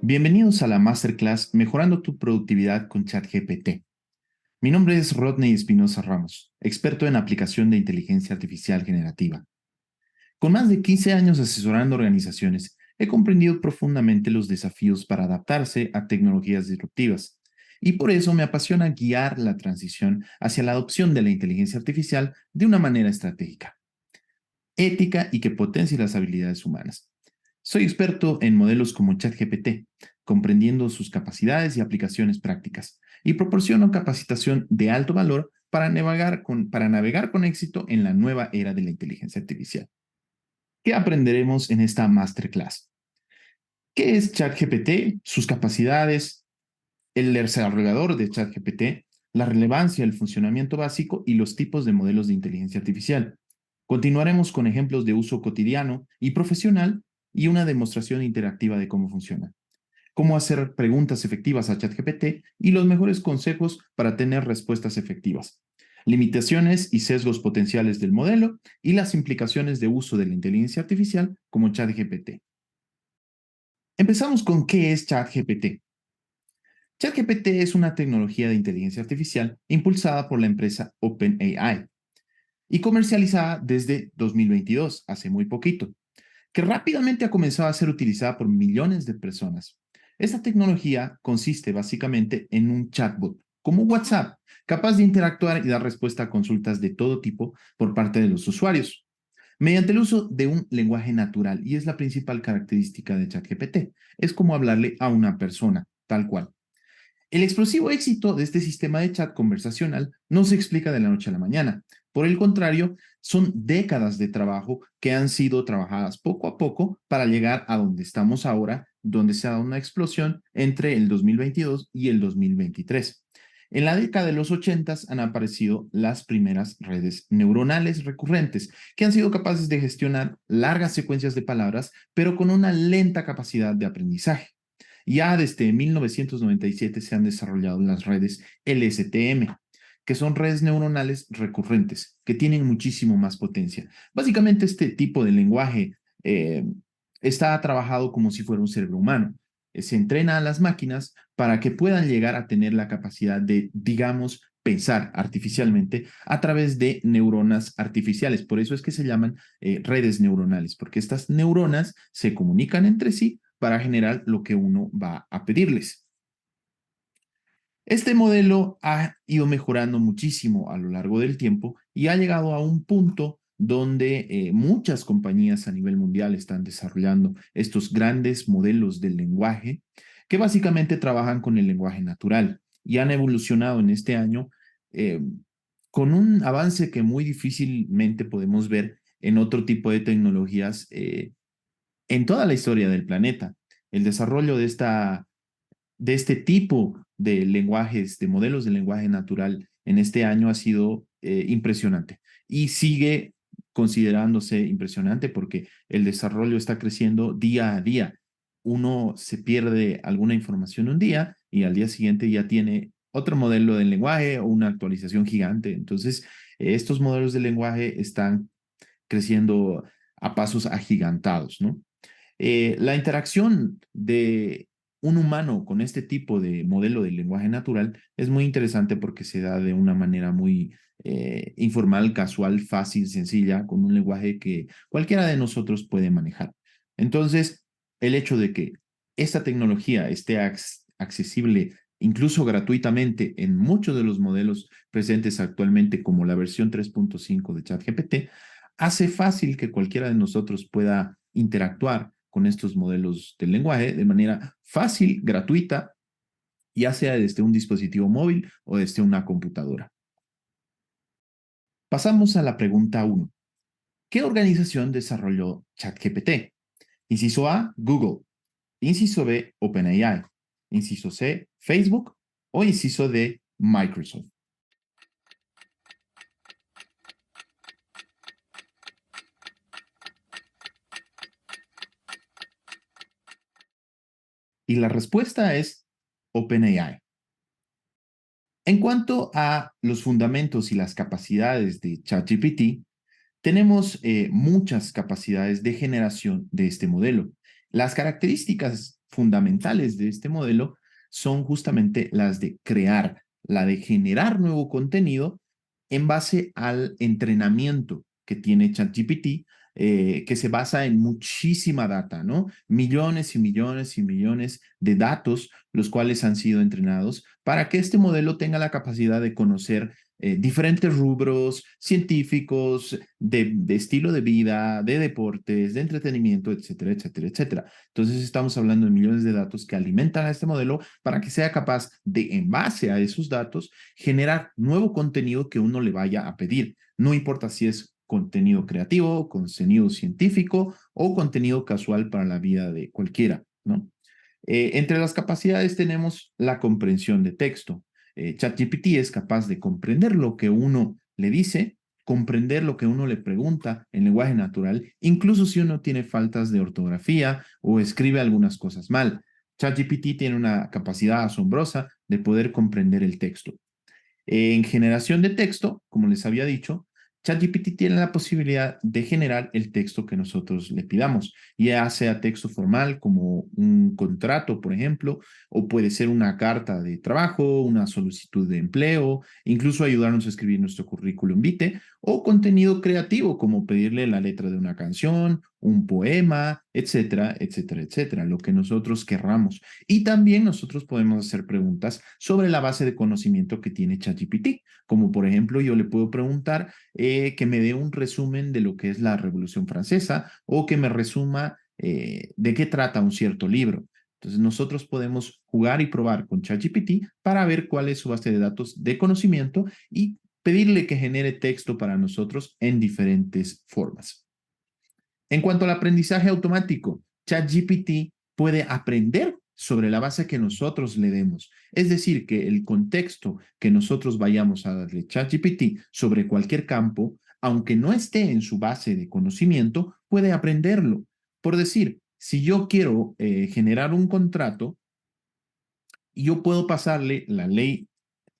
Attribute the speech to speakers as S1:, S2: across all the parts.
S1: Bienvenidos a la Masterclass Mejorando tu Productividad con ChatGPT. Mi nombre es Rodney Espinosa Ramos, experto en aplicación de inteligencia artificial generativa. Con más de 15 años asesorando organizaciones, he comprendido profundamente los desafíos para adaptarse a tecnologías disruptivas. Y por eso me apasiona guiar la transición hacia la adopción de la inteligencia artificial de una manera estratégica, ética y que potencie las habilidades humanas. Soy experto en modelos como ChatGPT, comprendiendo sus capacidades y aplicaciones prácticas, y proporciono capacitación de alto valor para navegar con éxito en la nueva era de la inteligencia artificial. ¿Qué aprenderemos en esta masterclass? ¿Qué es ChatGPT? Sus capacidades, el desarrollador de ChatGPT, la relevancia, el funcionamiento básico y los tipos de modelos de inteligencia artificial. Continuaremos con ejemplos de uso cotidiano y profesional y una demostración interactiva de cómo funciona. Cómo hacer preguntas efectivas a ChatGPT y los mejores consejos para tener respuestas efectivas. Limitaciones y sesgos potenciales del modelo y las implicaciones de uso de la inteligencia artificial como ChatGPT. Empezamos con qué es ChatGPT. ChatGPT es una tecnología de inteligencia artificial impulsada por la empresa OpenAI y comercializada desde 2022, hace muy poquito, que rápidamente ha comenzado a ser utilizada por millones de personas. Esta tecnología consiste básicamente en un chatbot, como WhatsApp, capaz de interactuar y dar respuesta a consultas de todo tipo por parte de los usuarios, mediante el uso de un lenguaje natural, y es la principal característica de ChatGPT. Es como hablarle a una persona, tal cual. El explosivo éxito de este sistema de chat conversacional no se explica de la noche a la mañana. Por el contrario, son décadas de trabajo que han sido trabajadas poco a poco para llegar a donde estamos ahora, donde se ha dado una explosión entre el 2022 y el 2023. En la década de los 80 han aparecido las primeras redes neuronales recurrentes, que han sido capaces de gestionar largas secuencias de palabras, pero con una lenta capacidad de aprendizaje. Ya desde 1997 se han desarrollado las redes LSTM, que son redes neuronales recurrentes, que tienen muchísimo más potencia. Básicamente este tipo de lenguaje está trabajado como si fuera un cerebro humano. Se entrena a las máquinas para que puedan llegar a tener la capacidad de, digamos, pensar artificialmente a través de neuronas artificiales. Por eso es que se llaman redes neuronales, porque estas neuronas se comunican entre sí para generar lo que uno va a pedirles. Este modelo ha ido mejorando muchísimo a lo largo del tiempo y ha llegado a un punto donde muchas compañías a nivel mundial están desarrollando estos grandes modelos del lenguaje que básicamente trabajan con el lenguaje natural y han evolucionado en este año eh, con un avance que muy difícilmente podemos ver en otro tipo de tecnologías en toda la historia del planeta. El desarrollo de este tipo de lenguajes, de modelos de lenguaje natural en este año ha sido impresionante y sigue considerándose impresionante porque el desarrollo está creciendo día a día. Uno se pierde alguna información un día y al día siguiente ya tiene otro modelo de lenguaje o una actualización gigante. Entonces, estos modelos de lenguaje están creciendo a pasos agigantados, ¿no? La interacción de un humano con este tipo de modelo de lenguaje natural es muy interesante porque se da de una manera muy informal, casual, fácil, sencilla, con un lenguaje que cualquiera de nosotros puede manejar. Entonces, el hecho de que esta tecnología esté accesible incluso gratuitamente en muchos de los modelos presentes actualmente, como la versión 3.5 de ChatGPT, hace fácil que cualquiera de nosotros pueda interactuar con estos modelos del lenguaje de manera fácil, gratuita, ya sea desde un dispositivo móvil o desde una computadora. Pasamos a la pregunta 1. ¿Qué organización desarrolló ChatGPT? Inciso A, Google. Inciso B, OpenAI. Inciso C, Facebook. O inciso D, Microsoft. Y la respuesta es OpenAI. En cuanto a los fundamentos y las capacidades de ChatGPT, tenemos muchas capacidades de generación de este modelo. Las características fundamentales de este modelo son justamente las de crear, la de generar nuevo contenido en base al entrenamiento que tiene ChatGPT, que se basa en muchísima data, ¿no? Millones y millones y millones de datos, los cuales han sido entrenados para que este modelo tenga la capacidad de conocer diferentes rubros científicos, de estilo de vida, de deportes, de entretenimiento, etcétera, etcétera, etcétera. Entonces estamos hablando de millones de datos que alimentan a este modelo para que sea capaz de, en base a esos datos, generar nuevo contenido que uno le vaya a pedir. No importa si es contenido creativo, contenido científico o contenido casual para la vida de cualquiera, ¿no? Entre las capacidades tenemos la comprensión de texto. ChatGPT es capaz de comprender lo que uno le dice, comprender lo que uno le pregunta en lenguaje natural, incluso si uno tiene faltas de ortografía o escribe algunas cosas mal. ChatGPT tiene una capacidad asombrosa de poder comprender el texto. En generación de texto, como les había dicho, ChatGPT tiene la posibilidad de generar el texto que nosotros le pidamos, ya sea texto formal como un contrato, por ejemplo, o puede ser una carta de trabajo, una solicitud de empleo, incluso ayudarnos a escribir nuestro currículum vitae, o contenido creativo como pedirle la letra de una canción, un poema, etcétera, etcétera, etcétera, lo que nosotros querramos. Y también nosotros podemos hacer preguntas sobre la base de conocimiento que tiene ChatGPT, como por ejemplo yo le puedo preguntar que me dé un resumen de lo que es la Revolución Francesa o que me resuma de qué trata un cierto libro. Entonces nosotros podemos jugar y probar con ChatGPT para ver cuál es su base de datos de conocimiento y pedirle que genere texto para nosotros en diferentes formas. En cuanto al aprendizaje automático, ChatGPT puede aprender sobre la base que nosotros le demos. Es decir, que el contexto que nosotros vayamos a darle ChatGPT sobre cualquier campo, aunque no esté en su base de conocimiento, puede aprenderlo. Por decir, si yo quiero generar un contrato, yo puedo pasarle la ley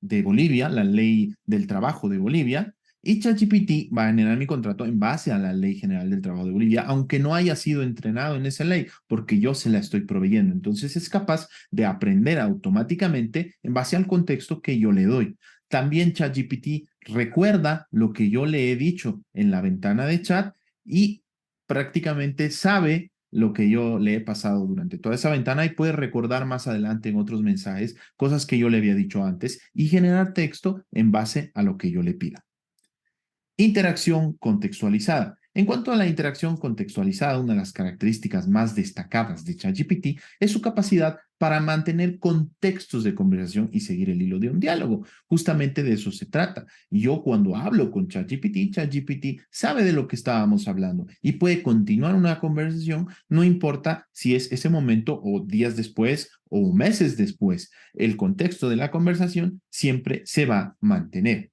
S1: de Bolivia, la ley del trabajo de Bolivia, y ChatGPT va a generar mi contrato en base a la ley general del trabajo de Bolivia, aunque no haya sido entrenado en esa ley, porque yo se la estoy proveyendo. Entonces es capaz de aprender automáticamente en base al contexto que yo le doy. También ChatGPT recuerda lo que yo le he dicho en la ventana de chat y prácticamente sabe lo que yo le he pasado durante toda esa ventana y puede recordar más adelante en otros mensajes cosas que yo le había dicho antes y generar texto en base a lo que yo le pida. Interacción contextualizada. En cuanto a la interacción contextualizada, una de las características más destacadas de ChatGPT es su capacidad para mantener contextos de conversación y seguir el hilo de un diálogo. Justamente de eso se trata. Yo cuando hablo con ChatGPT, ChatGPT sabe de lo que estábamos hablando y puede continuar una conversación, no importa si es ese momento o días después o meses después. El contexto de la conversación siempre se va a mantener.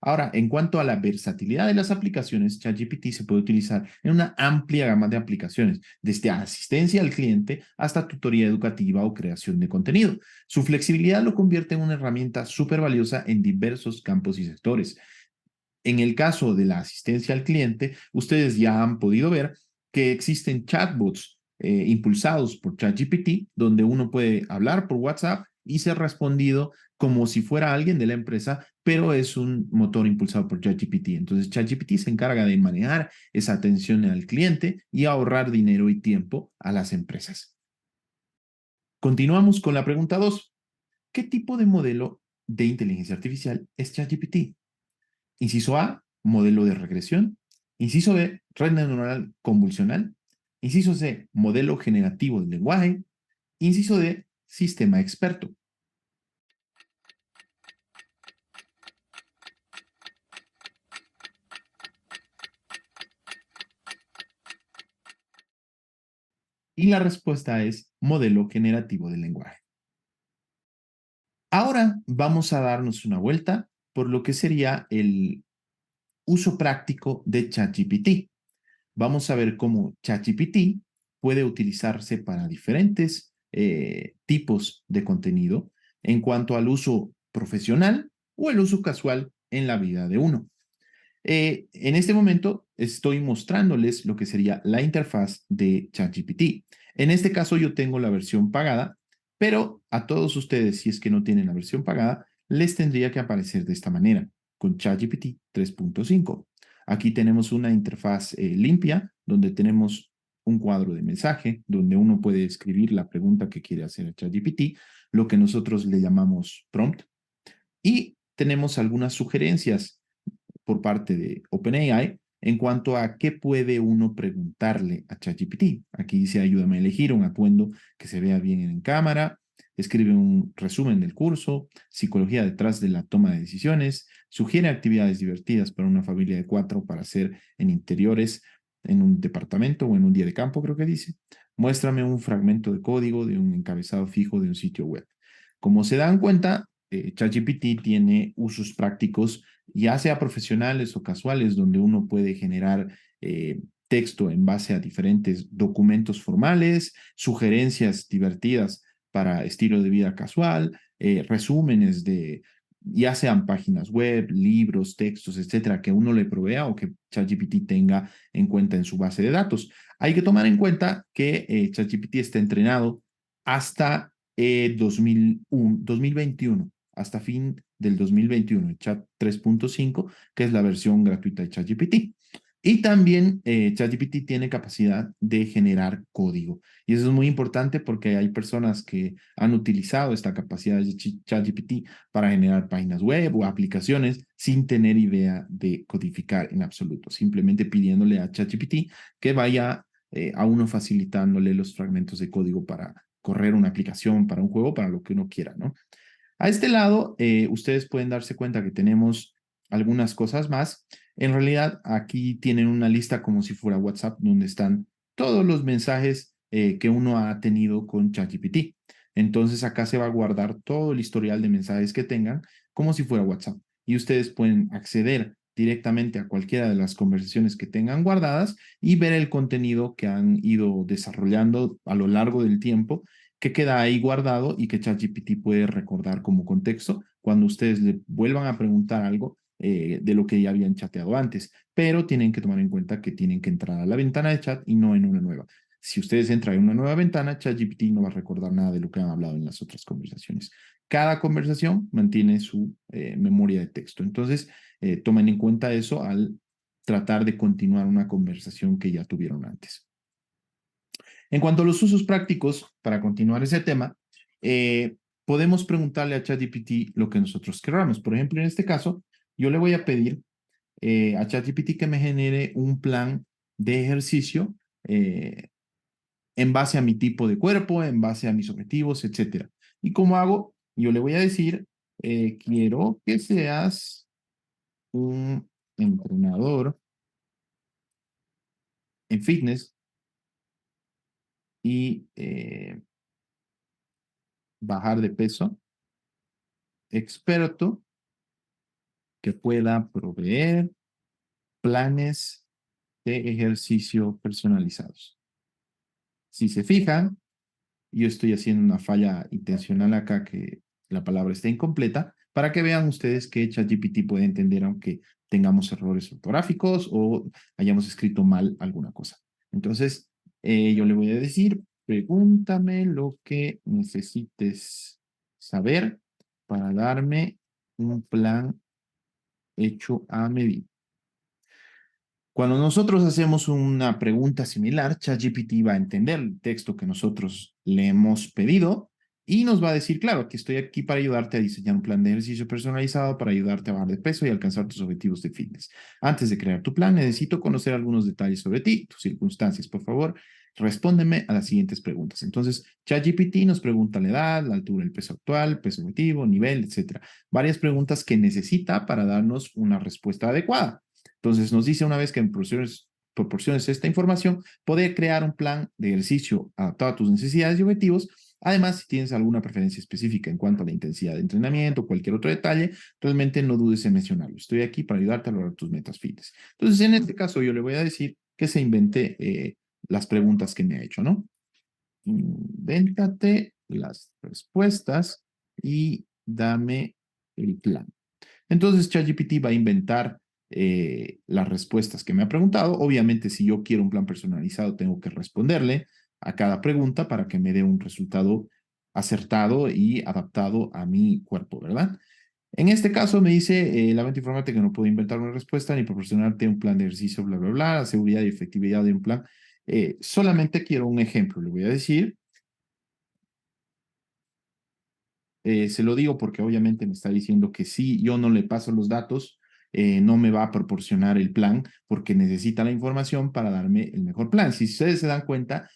S1: Ahora, en cuanto a la versatilidad de las aplicaciones, ChatGPT se puede utilizar en una amplia gama de aplicaciones, desde asistencia al cliente hasta tutoría educativa o creación de contenido. Su flexibilidad lo convierte en una herramienta súper valiosa en diversos campos y sectores. En el caso de la asistencia al cliente, ustedes ya han podido ver que existen chatbots impulsados por ChatGPT, donde uno puede hablar por WhatsApp y ser respondido como si fuera alguien de la empresa, pero es un motor impulsado por ChatGPT. Entonces, ChatGPT se encarga de manejar esa atención al cliente y ahorrar dinero y tiempo a las empresas. Continuamos con la pregunta 2. ¿Qué tipo de modelo de inteligencia artificial es ChatGPT? Inciso A, modelo de regresión. Inciso B, red neuronal convolucional. Inciso C, modelo generativo del lenguaje. Inciso D, sistema experto. Y la respuesta es modelo generativo del lenguaje. Ahora vamos a darnos una vuelta por lo que sería el uso práctico de ChatGPT. Vamos a ver cómo ChatGPT puede utilizarse para diferentes tipos de contenido en cuanto al uso profesional o el uso casual en la vida de uno. En este momento estoy mostrándoles lo que sería la interfaz de ChatGPT. En este caso yo tengo la versión pagada, pero a todos ustedes, si es que no tienen la versión pagada, les tendría que aparecer de esta manera, con ChatGPT 3.5. Aquí tenemos una interfaz limpia, donde tenemos un cuadro de mensaje, donde uno puede escribir la pregunta que quiere hacer a ChatGPT, lo que nosotros le llamamos prompt, y tenemos algunas sugerencias por parte de OpenAI en cuanto a qué puede uno preguntarle a ChatGPT. Aquí dice, ayúdame a elegir un atuendo que se vea bien en cámara, escribe un resumen del curso, psicología detrás de la toma de decisiones, sugiere actividades divertidas para una familia de 4 para hacer en interiores, en un departamento o en un día de campo, creo que dice. Muéstrame un fragmento de código de un encabezado fijo de un sitio web. Como se dan cuenta, ChatGPT tiene usos prácticos, ya sea profesionales o casuales, donde uno puede generar texto en base a diferentes documentos formales, sugerencias divertidas para estilo de vida casual, resúmenes de ya sean páginas web, libros, textos, etcétera, que uno le provea o que ChatGPT tenga en cuenta en su base de datos. Hay que tomar en cuenta que ChatGPT está entrenado hasta 2021, hasta fin del 2021, el Chat 3.5, que es la versión gratuita de ChatGPT. Y también ChatGPT tiene capacidad de generar código. Y eso es muy importante porque hay personas que han utilizado esta capacidad de ChatGPT para generar páginas web o aplicaciones sin tener idea de codificar en absoluto, simplemente pidiéndole a ChatGPT que vaya a uno facilitándole los fragmentos de código para correr una aplicación, para un juego, para lo que uno quiera, ¿no? A este lado, ustedes pueden darse cuenta que tenemos algunas cosas más. En realidad, aquí tienen una lista como si fuera WhatsApp, donde están todos los mensajes que uno ha tenido con ChatGPT. Entonces, acá se va a guardar todo el historial de mensajes que tengan como si fuera WhatsApp. Y ustedes pueden acceder directamente a cualquiera de las conversaciones que tengan guardadas y ver el contenido que han ido desarrollando a lo largo del tiempo, que queda ahí guardado y que ChatGPT puede recordar como contexto cuando ustedes le vuelvan a preguntar algo de lo que ya habían chateado antes. Pero tienen que tomar en cuenta que tienen que entrar a la ventana de chat y no en una nueva. Si ustedes entran en una nueva ventana, ChatGPT no va a recordar nada de lo que han hablado en las otras conversaciones. Cada conversación mantiene su memoria de texto. Entonces, tomen en cuenta eso al tratar de continuar una conversación que ya tuvieron antes. En cuanto a los usos prácticos, para continuar ese tema, podemos preguntarle a ChatGPT lo que nosotros queramos. Por ejemplo, en este caso, yo le voy a pedir a ChatGPT que me genere un plan de ejercicio en base a mi tipo de cuerpo, en base a mis objetivos, etcétera. ¿Y cómo hago? Yo le voy a decir, quiero que seas un entrenador en fitness y bajar de peso, experto, que pueda proveer planes de ejercicio personalizados. Si se fijan, yo estoy haciendo una falla intencional acá, que la palabra está incompleta, para que vean ustedes que ChatGPT puede entender aunque tengamos errores ortográficos o hayamos escrito mal alguna cosa. Entonces, yo le voy a decir, pregúntame lo que necesites saber para darme un plan hecho a medida. Cuando nosotros hacemos una pregunta similar, ChatGPT va a entender el texto que nosotros le hemos pedido y nos va a decir, claro, que estoy aquí para ayudarte a diseñar un plan de ejercicio personalizado para ayudarte a bajar de peso y alcanzar tus objetivos de fitness. Antes de crear tu plan, necesito conocer algunos detalles sobre ti, tus circunstancias. Por favor, respóndeme a las siguientes preguntas. Entonces, ChatGPT nos pregunta la edad, la altura, el peso actual, peso objetivo, nivel, etcétera. Varias preguntas que necesita para darnos una respuesta adecuada. Entonces nos dice una vez que en proporciones esta información, poder crear un plan de ejercicio adaptado a tus necesidades y objetivos. Además, si tienes alguna preferencia específica en cuanto a la intensidad de entrenamiento o cualquier otro detalle, realmente no dudes en mencionarlo. Estoy aquí para ayudarte a lograr tus metas fitness. Entonces, en este caso, yo le voy a decir que se invente las preguntas que me ha hecho, ¿no? Invéntate las respuestas y dame el plan. Entonces ChatGPT va a inventar las respuestas que me ha preguntado. Obviamente, si yo quiero un plan personalizado, tengo que responderle. a cada pregunta para que me dé un resultado acertado y adaptado a mi cuerpo, ¿verdad? En este caso me dice, lamento informarte que no puedo inventar una respuesta ni proporcionarte un plan de ejercicio, bla, bla, bla, la seguridad y efectividad de un plan. Solamente quiero un ejemplo, le voy a decir. Se lo digo porque obviamente me está diciendo que si yo no le paso los datos, no me va a proporcionar el plan porque necesita la información para darme el mejor plan. Si ustedes se dan cuenta,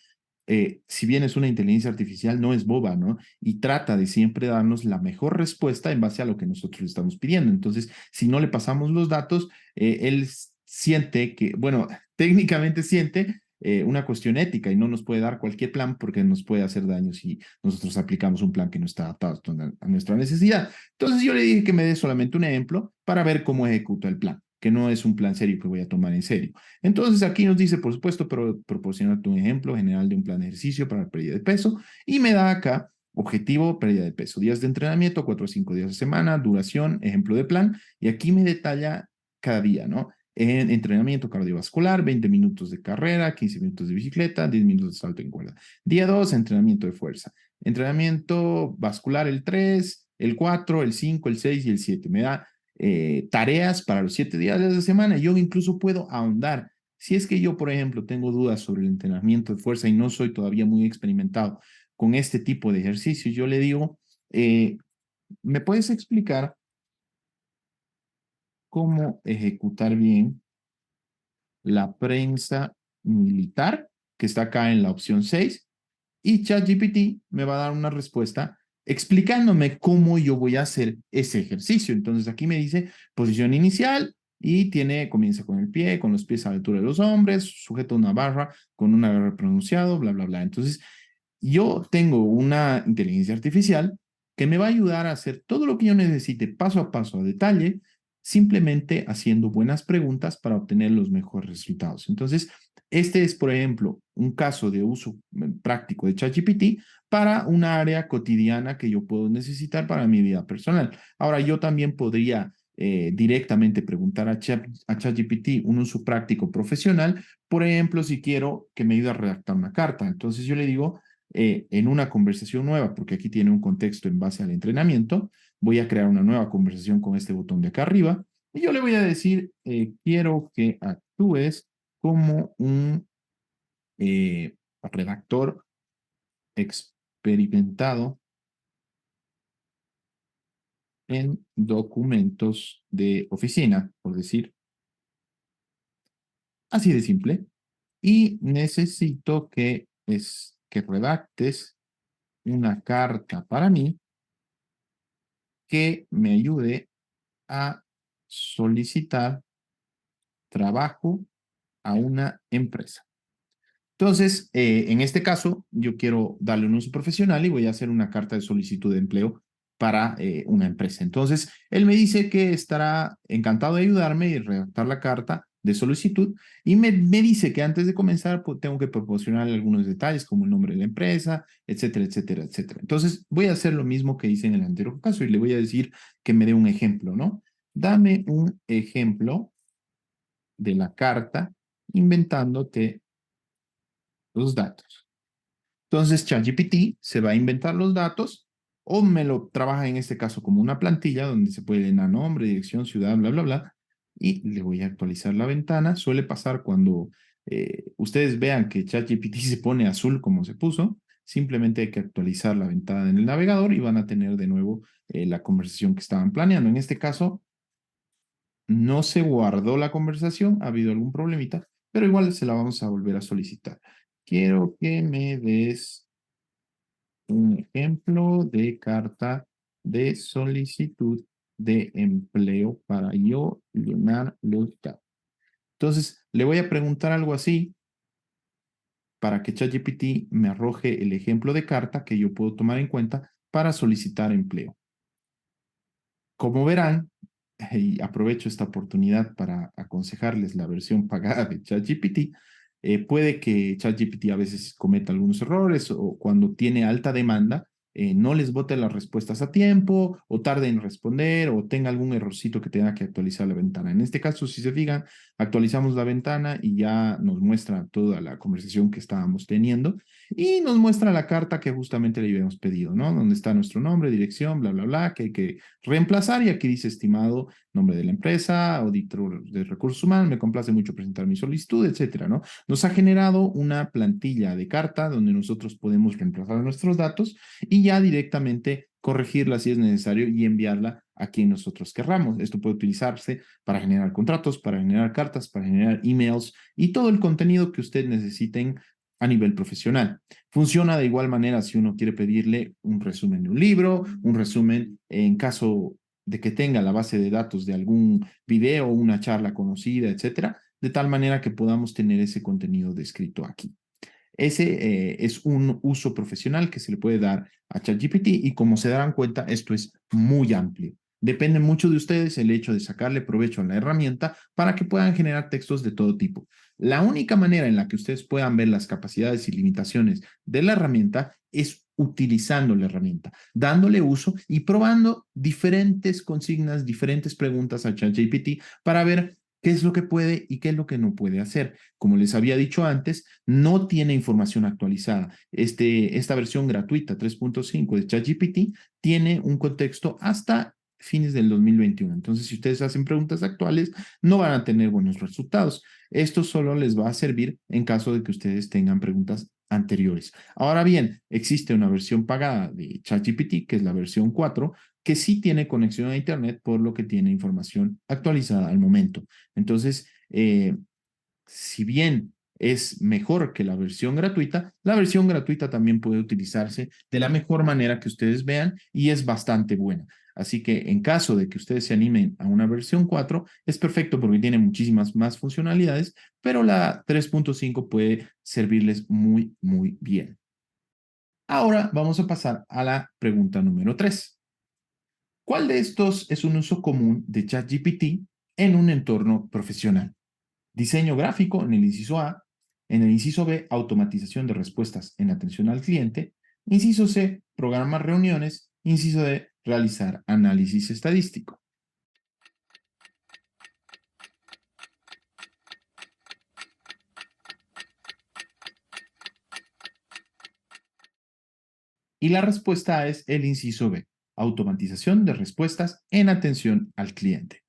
S1: si bien es una inteligencia artificial, no es boba, ¿no? Y trata de siempre darnos la mejor respuesta en base a lo que nosotros le estamos pidiendo. Entonces, si no le pasamos los datos, él siente que, bueno, técnicamente siente una cuestión ética y no nos puede dar cualquier plan porque nos puede hacer daño si nosotros aplicamos un plan que no está adaptado a nuestra necesidad. Entonces yo le dije que me dé solamente un ejemplo para ver cómo ejecuto el plan, que no es un plan serio que voy a tomar en serio. Entonces aquí nos dice, por supuesto, pero proporcionarte un ejemplo general de un plan de ejercicio para la pérdida de peso y me da acá objetivo, pérdida de peso, días de entrenamiento, 4 a 5 días a semana, duración, ejemplo de plan y aquí me detalla cada día, ¿no? En entrenamiento cardiovascular, 20 minutos de carrera, 15 minutos de bicicleta, 10 minutos de salto en cuerda. Día 2, entrenamiento de fuerza. Entrenamiento vascular el 3, el 4, el 5, el 6 y el 7. Me da tareas para los 7 días de la semana. Yo incluso puedo ahondar. Si es que yo, por ejemplo, tengo dudas sobre el entrenamiento de fuerza y no soy todavía muy experimentado con este tipo de ejercicios, yo le digo, ¿me puedes explicar cómo ejecutar bien la prensa militar, que está acá en la opción 6, y ChatGPT me va a dar una respuesta explicándome cómo yo voy a hacer ese ejercicio. Entonces aquí me dice posición inicial y comienza con el pie, con los pies a la altura de los hombres, sujeta una barra con un agarre pronunciado, bla, bla, bla. Entonces yo tengo una inteligencia artificial que me va a ayudar a hacer todo lo que yo necesite paso a paso, a detalle, simplemente haciendo buenas preguntas para obtener los mejores resultados. Entonces, este es, por ejemplo, un caso de uso práctico de ChatGPT para una área cotidiana que yo puedo necesitar para mi vida personal. Ahora, yo también podría directamente preguntar a ChatGPT un uso práctico profesional, por ejemplo, si quiero que me ayude a redactar una carta. Entonces, yo le digo, en una conversación nueva, porque aquí tiene un contexto en base al entrenamiento, voy a crear una nueva conversación con este botón de acá arriba y yo le voy a decir, quiero que actúes como un redactor experimentado en documentos de oficina, por decir así de simple. Y necesito que redactes una carta para mí que me ayude a solicitar trabajo a una empresa. Entonces, en este caso, yo quiero darle un uso profesional y voy a hacer una carta de solicitud de empleo para una empresa. Entonces, él me dice que estará encantado de ayudarme y redactar la carta de solicitud y me dice que antes de comenzar pues, tengo que proporcionar algunos detalles como el nombre de la empresa, etcétera, etcétera, etcétera. Entonces, voy a hacer lo mismo que hice en el anterior caso y le voy a decir que me dé un ejemplo, ¿no? Dame un ejemplo de la carta inventándote los datos. Entonces, ChatGPT se va a inventar los datos o me lo trabaja en este caso como una plantilla donde se puede llenar nombre, dirección, ciudad, bla, bla, bla. Y le voy a actualizar la ventana. Suele pasar cuando ustedes vean que ChatGPT se pone azul como se puso. Simplemente hay que actualizar la ventana en el navegador y van a tener de nuevo la conversación que estaban planeando. En este caso, no se guardó la conversación, ha habido algún problemita, pero igual se la vamos a volver a solicitar. Quiero que me des un ejemplo de carta de solicitud de empleo para yo llenar los datos. Entonces, le voy a preguntar algo así para que ChatGPT me arroje el ejemplo de carta que yo puedo tomar en cuenta para solicitar empleo. Como verán, y aprovecho esta oportunidad para aconsejarles la versión pagada de ChatGPT, puede que ChatGPT a veces cometa algunos errores o cuando tiene alta demanda, no les bote las respuestas a tiempo o tarde en responder o tenga algún errorcito que tenga que actualizar la ventana. En este caso, si se fijan, actualizamos la ventana y ya nos muestra toda la conversación que estábamos teniendo y nos muestra la carta que justamente le habíamos pedido, ¿no? Donde está nuestro nombre, dirección, bla, bla, bla, que hay que reemplazar y aquí dice estimado nombre de la empresa, auditor de recursos humanos, me complace mucho presentar mi solicitud, etcétera, ¿no? Nos ha generado una plantilla de carta donde nosotros podemos reemplazar nuestros datos y ya directamente corregirla si es necesario y enviarla a quien nosotros querramos. Esto puede utilizarse para generar contratos, para generar cartas, para generar emails y todo el contenido que ustedes necesiten a nivel profesional. Funciona de igual manera si uno quiere pedirle un resumen de un libro, un resumen en caso de que tenga la base de datos de algún video, una charla conocida, etcétera, de tal manera que podamos tener ese contenido descrito aquí. Ese es un uso profesional que se le puede dar a ChatGPT y como se darán cuenta, esto es muy amplio. Depende mucho de ustedes el hecho de sacarle provecho a la herramienta para que puedan generar textos de todo tipo. La única manera en la que ustedes puedan ver las capacidades y limitaciones de la herramienta es utilizando la herramienta, dándole uso y probando diferentes consignas, diferentes preguntas a ChatGPT para ver qué es lo que puede y qué es lo que no puede hacer. Como les había dicho antes, no tiene información actualizada. Esta versión gratuita 3.5 de ChatGPT tiene un contexto hasta fines del 2021. Entonces, si ustedes hacen preguntas actuales, no van a tener buenos resultados. Esto solo les va a servir en caso de que ustedes tengan preguntas anteriores. Ahora bien, existe una versión pagada de ChatGPT, que es la versión 4, que sí tiene conexión a Internet, por lo que tiene información actualizada al momento. Entonces, si bien es mejor que la versión gratuita también puede utilizarse de la mejor manera que ustedes vean y es bastante buena. Así que en caso de que ustedes se animen a una versión 4, es perfecto porque tiene muchísimas más funcionalidades, pero la 3.5 puede servirles muy, muy bien. Ahora vamos a pasar a la pregunta número 3. ¿Cuál de estos es un uso común de ChatGPT en un entorno profesional? Diseño gráfico en el inciso A, en el inciso B, automatización de respuestas en atención al cliente, inciso C, programar reuniones, inciso D, realizar análisis estadístico. Y la respuesta es el inciso B, automatización de respuestas en atención al cliente.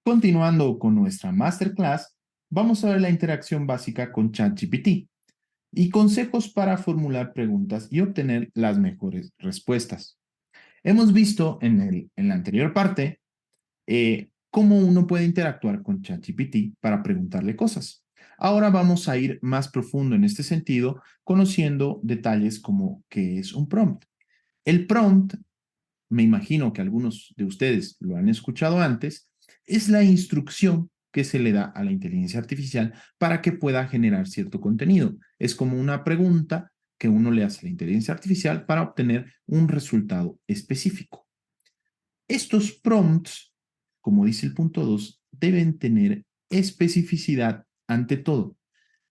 S1: Continuando con nuestra masterclass, vamos a ver la interacción básica con ChatGPT y consejos para formular preguntas y obtener las mejores respuestas. Hemos visto en la anterior parte cómo uno puede interactuar con ChatGPT para preguntarle cosas. Ahora vamos a ir más profundo en este sentido, conociendo detalles como qué es un prompt. El prompt, me imagino que algunos de ustedes lo han escuchado antes, es la instrucción que se le da a la inteligencia artificial para que pueda generar cierto contenido. Es como una pregunta que uno le hace a la inteligencia artificial para obtener un resultado específico. Estos prompts, como dice el punto 2, deben tener especificidad ante todo.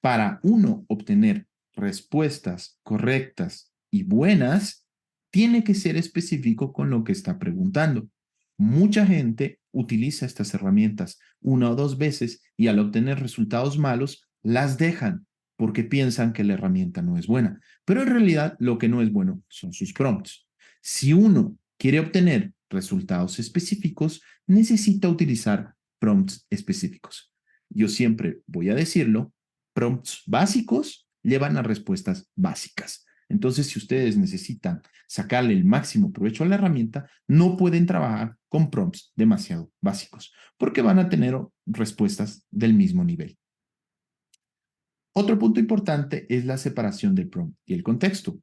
S1: Para uno obtener respuestas correctas y buenas, tiene que ser específico con lo que está preguntando. Mucha gente utiliza estas herramientas una o dos veces y al obtener resultados malos, las dejan porque piensan que la herramienta no es buena. Pero en realidad lo que no es bueno son sus prompts. Si uno quiere obtener resultados específicos, necesita utilizar prompts específicos. Yo siempre voy a decirlo, prompts básicos llevan a respuestas básicas. Entonces, si ustedes necesitan sacarle el máximo provecho a la herramienta, no pueden trabajar con prompts demasiado básicos, porque van a tener respuestas del mismo nivel. Otro punto importante es la separación del prompt y el contexto.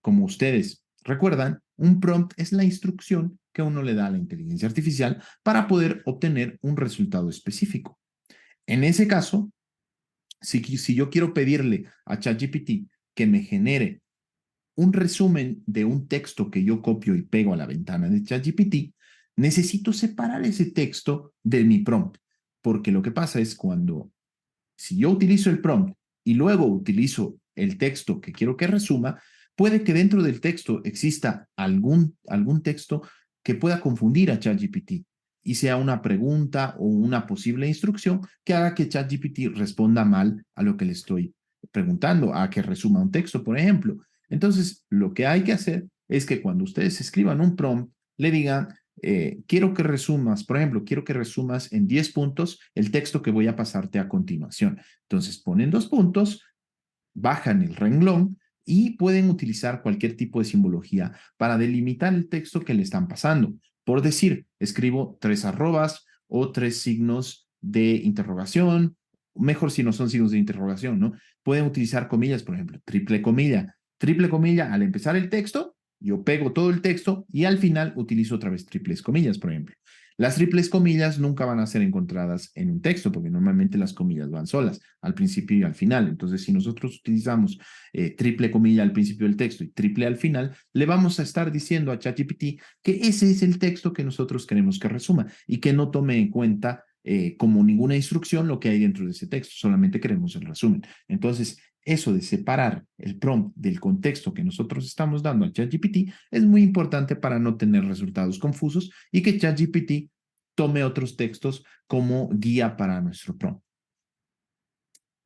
S1: Como ustedes recuerdan, un prompt es la instrucción que uno le da a la inteligencia artificial para poder obtener un resultado específico. En ese caso, si yo quiero pedirle a ChatGPT que me genere un resumen de un texto que yo copio y pego a la ventana de ChatGPT, necesito separar ese texto de mi prompt, porque lo que pasa es si yo utilizo el prompt y luego utilizo el texto que quiero que resuma, Puede que dentro del texto exista algún texto que pueda confundir a ChatGPT y sea una pregunta o una posible instrucción que haga que ChatGPT responda mal a lo que le estoy preguntando, a que resuma un texto, por ejemplo. Entonces, lo que hay que hacer es que cuando ustedes escriban un prompt, le digan, quiero que resumas, por ejemplo, quiero que resumas en 10 puntos el texto que voy a pasarte a continuación. Entonces, ponen 2 puntos, bajan el renglón y pueden utilizar cualquier tipo de simbología para delimitar el texto que le están pasando. Por decir, escribo 3 arrobas o 3 signos de interrogación, mejor si no son signos de interrogación, ¿no? Pueden utilizar comillas, por ejemplo, triple comilla al empezar el texto, yo pego todo el texto y al final utilizo otra vez triples comillas, por ejemplo. Las triples comillas nunca van a ser encontradas en un texto, porque normalmente las comillas van solas, al principio y al final. Entonces, si nosotros utilizamos triple comilla al principio del texto y triple al final, le vamos a estar diciendo a ChatGPT que ese es el texto que nosotros queremos que resuma y que no tome en cuenta como ninguna instrucción lo que hay dentro de ese texto, solamente queremos el resumen. Entonces, eso de separar el prompt del contexto que nosotros estamos dando a ChatGPT es muy importante para no tener resultados confusos y que ChatGPT tome otros textos como guía para nuestro prompt.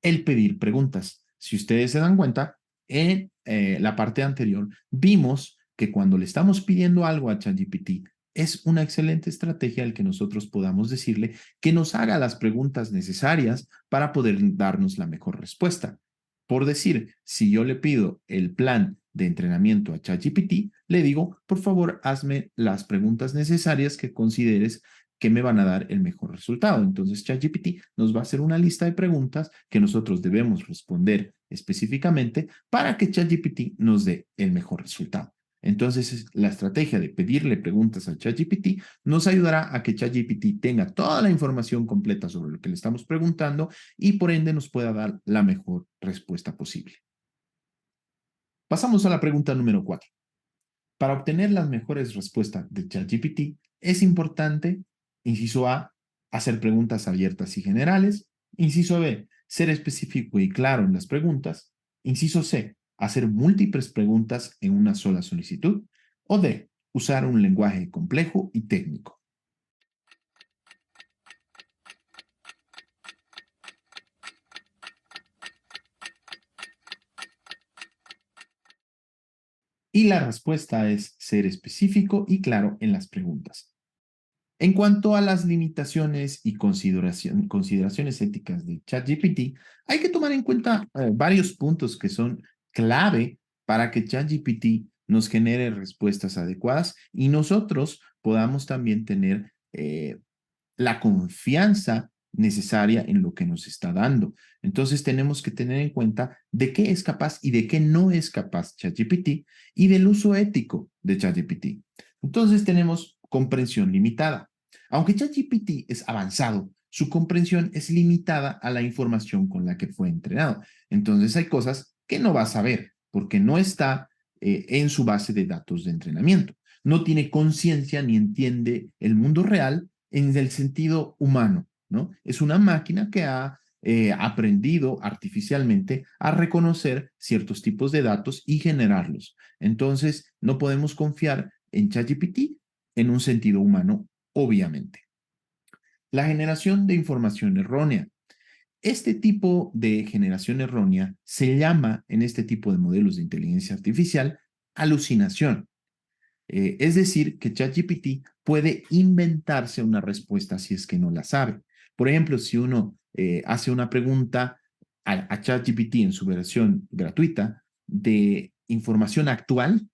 S1: El pedir preguntas. Si ustedes se dan cuenta, en la parte anterior vimos que cuando le estamos pidiendo algo a ChatGPT, es una excelente estrategia el que nosotros podamos decirle que nos haga las preguntas necesarias para poder darnos la mejor respuesta. Por decir, si yo le pido el plan de entrenamiento a ChatGPT, le digo, por favor, hazme las preguntas necesarias que consideres que me van a dar el mejor resultado. Entonces, ChatGPT nos va a hacer una lista de preguntas que nosotros debemos responder específicamente para que ChatGPT nos dé el mejor resultado. Entonces, la estrategia de pedirle preguntas a ChatGPT nos ayudará a que ChatGPT tenga toda la información completa sobre lo que le estamos preguntando y por ende nos pueda dar la mejor respuesta posible. Pasamos a la pregunta número 4. Para obtener las mejores respuestas de ChatGPT, es importante, inciso A, hacer preguntas abiertas y generales. Inciso B, ser específico y claro en las preguntas. Inciso C, hacer múltiples preguntas en una sola solicitud. O D, usar un lenguaje complejo y técnico. Y la respuesta es ser específico y claro en las preguntas. En cuanto a las limitaciones y consideraciones éticas de ChatGPT, hay que tomar en cuenta varios puntos que son clave para que ChatGPT nos genere respuestas adecuadas y nosotros podamos también tener la confianza necesaria en lo que nos está dando. Entonces tenemos que tener en cuenta de qué es capaz y de qué no es capaz ChatGPT y del uso ético de ChatGPT. Entonces tenemos comprensión limitada. Aunque ChatGPT es avanzado, su comprensión es limitada a la información con la que fue entrenado. Entonces hay cosas que no va a saber porque no está en su base de datos de entrenamiento. No tiene conciencia ni entiende el mundo real en el sentido humano, ¿no? Es una máquina que ha aprendido artificialmente a reconocer ciertos tipos de datos y generarlos. Entonces, no podemos confiar en ChatGPT en un sentido humano, obviamente. La generación de información errónea. Este tipo de generación errónea se llama, en este tipo de modelos de inteligencia artificial, alucinación. Es decir, que ChatGPT puede inventarse una respuesta si es que no la sabe. Por ejemplo, si uno hace una pregunta a ChatGPT en su versión gratuita de información actual,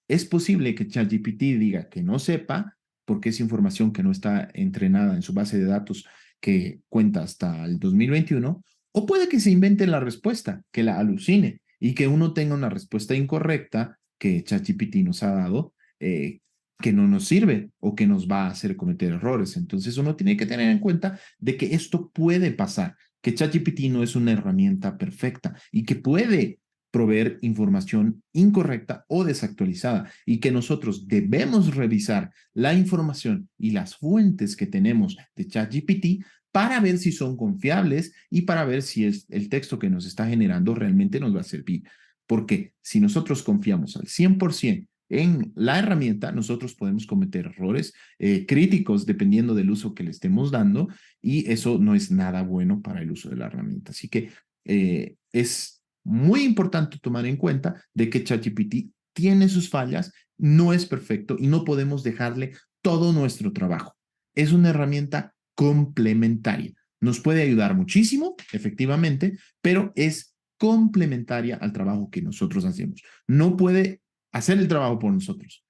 S1: es posible que ChatGPT diga que no sepa porque es información que no está entrenada en su base de datos que cuenta hasta el 2021, o puede que se invente la respuesta, que la alucine y que uno tenga una respuesta incorrecta que ChatGPT nos ha dado, que no nos sirve o que nos va a hacer cometer errores. Entonces uno tiene que tener en cuenta de que esto puede pasar, que ChatGPT no es una herramienta perfecta y que puede proveer información incorrecta o desactualizada y que nosotros debemos revisar la información y las fuentes que tenemos de ChatGPT para ver si son confiables y para ver si el texto que nos está generando realmente nos va a servir. Porque si nosotros confiamos al 100% en la herramienta, nosotros podemos cometer errores críticos dependiendo del uso que le estemos dando y eso no es nada bueno para el uso de la herramienta. Así que es muy importante tomar en cuenta de que ChatGPT tiene sus fallas, no es perfecto y no podemos dejarle todo nuestro trabajo. Es una herramienta complementaria. Nos puede ayudar muchísimo, efectivamente, pero es complementaria al trabajo que nosotros hacemos. No puede hacer el trabajo por nosotros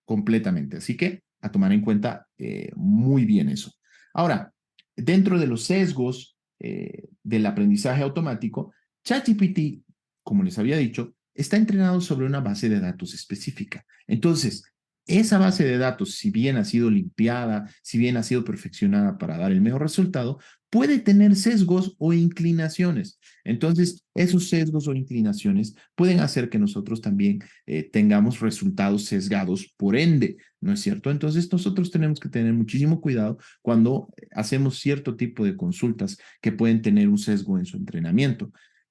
S1: completamente. Así que a tomar en cuenta muy bien eso. Ahora, dentro de los sesgos del aprendizaje automático, ChatGPT, como les había dicho, está entrenado sobre una base de datos específica. Entonces, esa base de datos, si bien ha sido limpiada, si bien ha sido perfeccionada para dar el mejor resultado, puede tener sesgos o inclinaciones. Entonces, esos sesgos o inclinaciones pueden hacer que nosotros también tengamos resultados sesgados por ende, ¿no es cierto? Entonces, nosotros tenemos que tener muchísimo cuidado cuando hacemos cierto tipo de consultas que pueden tener un sesgo en su entrenamiento.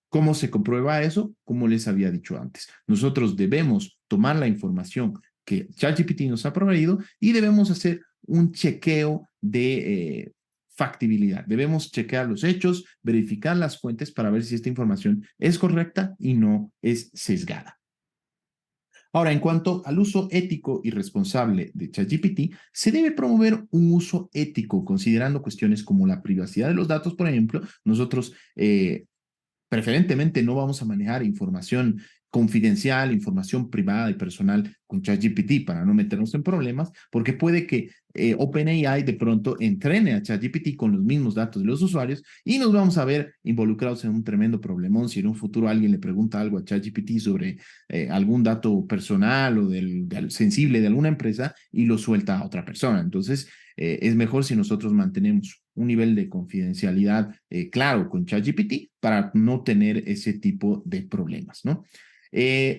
S1: ¿Cómo se comprueba eso? Como les había dicho antes, nosotros debemos tomar la información que ChatGPT nos ha proveído y debemos hacer un chequeo de factibilidad. Debemos chequear los hechos, verificar las fuentes para ver si esta información es correcta y no es sesgada. Ahora, en cuanto al uso ético y responsable de ChatGPT, se debe promover un uso ético, considerando cuestiones como la privacidad de los datos, por ejemplo. Nosotros preferentemente no vamos a manejar información confidencial, información privada y personal con ChatGPT para no meternos en problemas, porque puede que OpenAI de pronto entrene a ChatGPT con los mismos datos de los usuarios y nos vamos a ver involucrados en un tremendo problemón si en un futuro alguien le pregunta algo a ChatGPT sobre algún dato personal o sensible de alguna empresa y lo suelta a otra persona. Entonces, es mejor si nosotros mantenemos un nivel de confidencialidad claro con ChatGPT para no tener ese tipo de problemas, ¿no?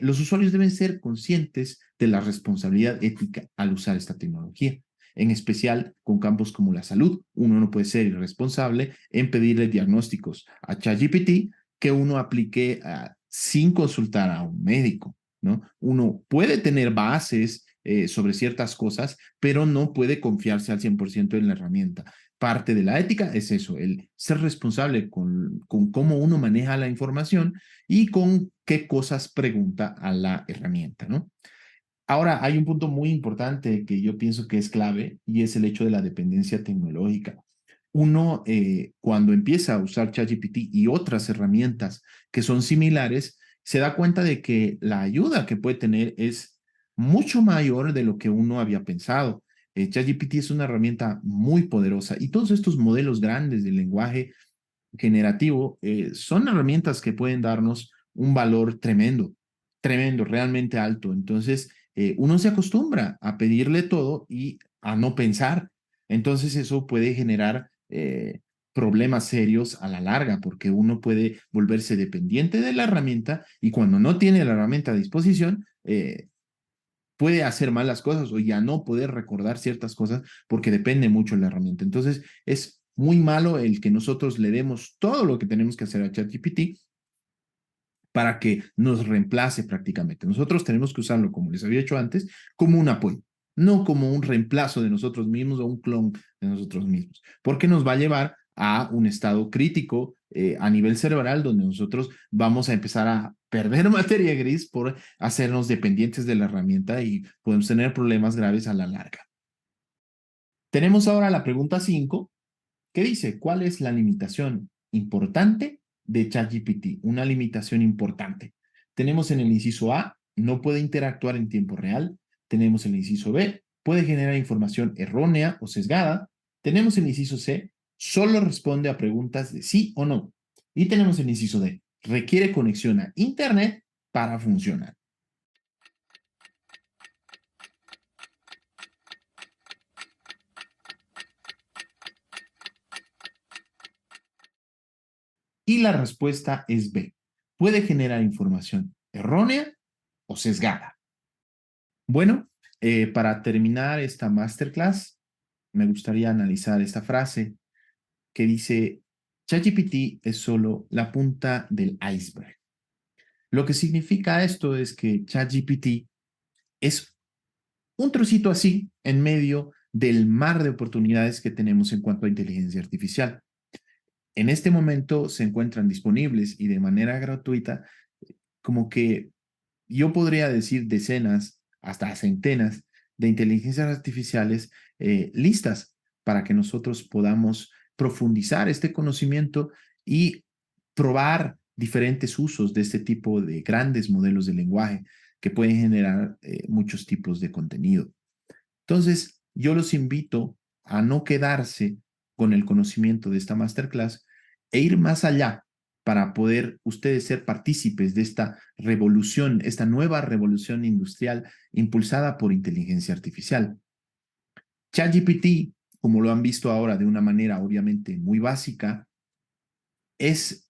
S1: Los usuarios deben ser conscientes de la responsabilidad ética al usar esta tecnología, en especial con campos como la salud. Uno no puede ser irresponsable en pedirle diagnósticos a ChatGPT que uno aplique sin consultar a un médico, ¿no? Uno puede tener bases sobre ciertas cosas, pero no puede confiarse al 100% en la herramienta. Parte de la ética es eso, el ser responsable con cómo uno maneja la información y con qué cosas pregunta a la herramienta, ¿no? Ahora, hay un punto muy importante que yo pienso que es clave y es el hecho de la dependencia tecnológica. Uno, cuando empieza a usar ChatGPT y otras herramientas que son similares, se da cuenta de que la ayuda que puede tener es mucho mayor de lo que uno había pensado. ChatGPT es una herramienta muy poderosa y todos estos modelos grandes de lenguaje generativo son herramientas que pueden darnos un valor tremendo, tremendo, realmente alto. Entonces, uno se acostumbra a pedirle todo y a no pensar. Entonces, eso puede generar problemas serios a la larga, porque uno puede volverse dependiente de la herramienta y cuando no tiene la herramienta a disposición, puede hacer mal las cosas o ya no poder recordar ciertas cosas porque depende mucho de la herramienta. Entonces, es muy malo el que nosotros le demos todo lo que tenemos que hacer a ChatGPT para que nos reemplace prácticamente. Nosotros tenemos que usarlo, como les había dicho antes, como un apoyo, no como un reemplazo de nosotros mismos o un clon de nosotros mismos, porque nos va a llevar a un estado crítico a nivel cerebral donde nosotros vamos a empezar a perder materia gris por hacernos dependientes de la herramienta y podemos tener problemas graves a la larga. Tenemos ahora la pregunta 5 que dice, ¿cuál es la limitación importante de ChatGPT? Una limitación importante. Tenemos en el inciso A, no puede interactuar en tiempo real. Tenemos el inciso B, puede generar información errónea o sesgada. Tenemos el inciso C, solo responde a preguntas de sí o no. Y tenemos el inciso D, requiere conexión a Internet para funcionar. Y la respuesta es B, puede generar información errónea o sesgada. Bueno, para terminar esta masterclass, me gustaría analizar esta frase que dice, ChatGPT es solo la punta del iceberg. Lo que significa esto es que ChatGPT es un trocito así en medio del mar de oportunidades que tenemos en cuanto a inteligencia artificial. En este momento se encuentran disponibles y de manera gratuita, como que yo podría decir decenas, hasta centenas de inteligencias artificiales listas para que nosotros podamos profundizar este conocimiento y probar diferentes usos de este tipo de grandes modelos de lenguaje que pueden generar muchos tipos de contenido. Entonces, yo los invito a no quedarse con el conocimiento de esta masterclass e ir más allá para poder ustedes ser partícipes de esta revolución, esta nueva revolución industrial impulsada por inteligencia artificial. ChatGPT, como lo han visto ahora de una manera obviamente muy básica, es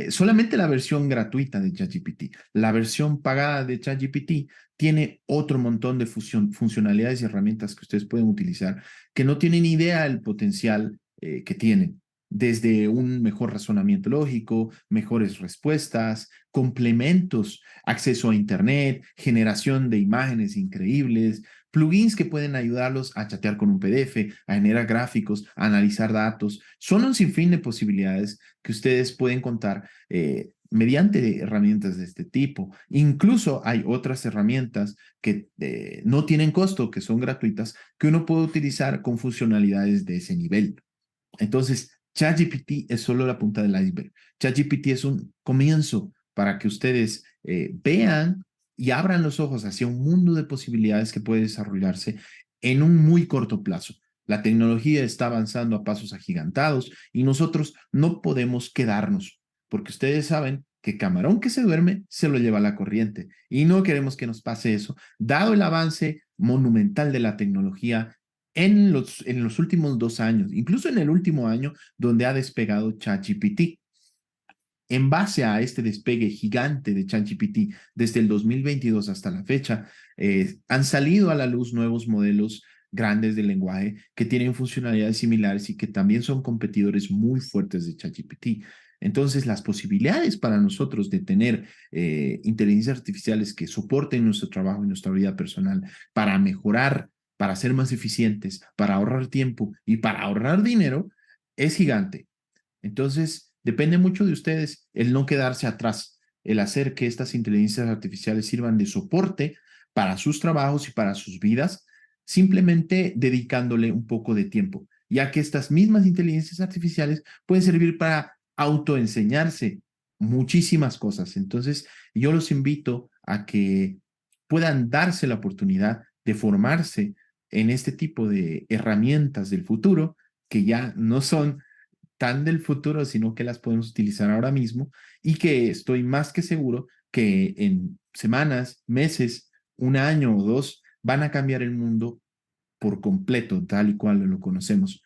S1: solamente la versión gratuita de ChatGPT. La versión pagada de ChatGPT tiene otro montón de funcionalidades y herramientas que ustedes pueden utilizar que no tienen idea del potencial que tienen. Desde un mejor razonamiento lógico, mejores respuestas, complementos, acceso a Internet, generación de imágenes increíbles, plugins que pueden ayudarlos a chatear con un PDF, a generar gráficos, a analizar datos. Son un sinfín de posibilidades que ustedes pueden contar mediante herramientas de este tipo. Incluso hay otras herramientas que no tienen costo, que son gratuitas, que uno puede utilizar con funcionalidades de ese nivel. Entonces, ChatGPT es solo la punta del iceberg. ChatGPT es un comienzo para que ustedes vean y abran los ojos hacia un mundo de posibilidades que puede desarrollarse en un muy corto plazo. La tecnología está avanzando a pasos agigantados y nosotros no podemos quedarnos, porque ustedes saben que camarón que se duerme se lo lleva la corriente y no queremos que nos pase eso, dado el avance monumental de la tecnología en los últimos 2 años, incluso en el último año donde ha despegado ChatGPT. En base a este despegue gigante de ChatGPT desde el 2022 hasta la fecha, han salido a la luz nuevos modelos grandes de lenguaje que tienen funcionalidades similares y que también son competidores muy fuertes de ChatGPT. Entonces, las posibilidades para nosotros de tener inteligencias artificiales que soporten nuestro trabajo y nuestra vida personal para mejorar, para ser más eficientes, para ahorrar tiempo y para ahorrar dinero es gigante. Entonces, depende mucho de ustedes el no quedarse atrás, el hacer que estas inteligencias artificiales sirvan de soporte para sus trabajos y para sus vidas, simplemente dedicándole un poco de tiempo, ya que estas mismas inteligencias artificiales pueden servir para autoenseñarse muchísimas cosas. Entonces, yo los invito a que puedan darse la oportunidad de formarse en este tipo de herramientas del futuro que ya no son tan del futuro, sino que las podemos utilizar ahora mismo y que estoy más que seguro que en semanas, meses, un año o dos van a cambiar el mundo por completo, tal y cual lo conocemos.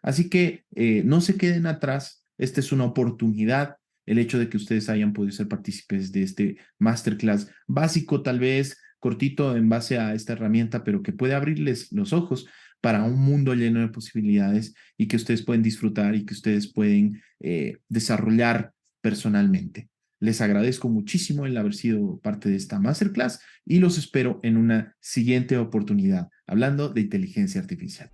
S1: Así que no se queden atrás. Esta es una oportunidad. El hecho de que ustedes hayan podido ser partícipes de este masterclass básico, tal vez cortito en base a esta herramienta, pero que puede abrirles los ojos para un mundo lleno de posibilidades y que ustedes pueden disfrutar y que ustedes pueden desarrollar personalmente. Les agradezco muchísimo el haber sido parte de esta masterclass y los espero en una siguiente oportunidad hablando de inteligencia artificial.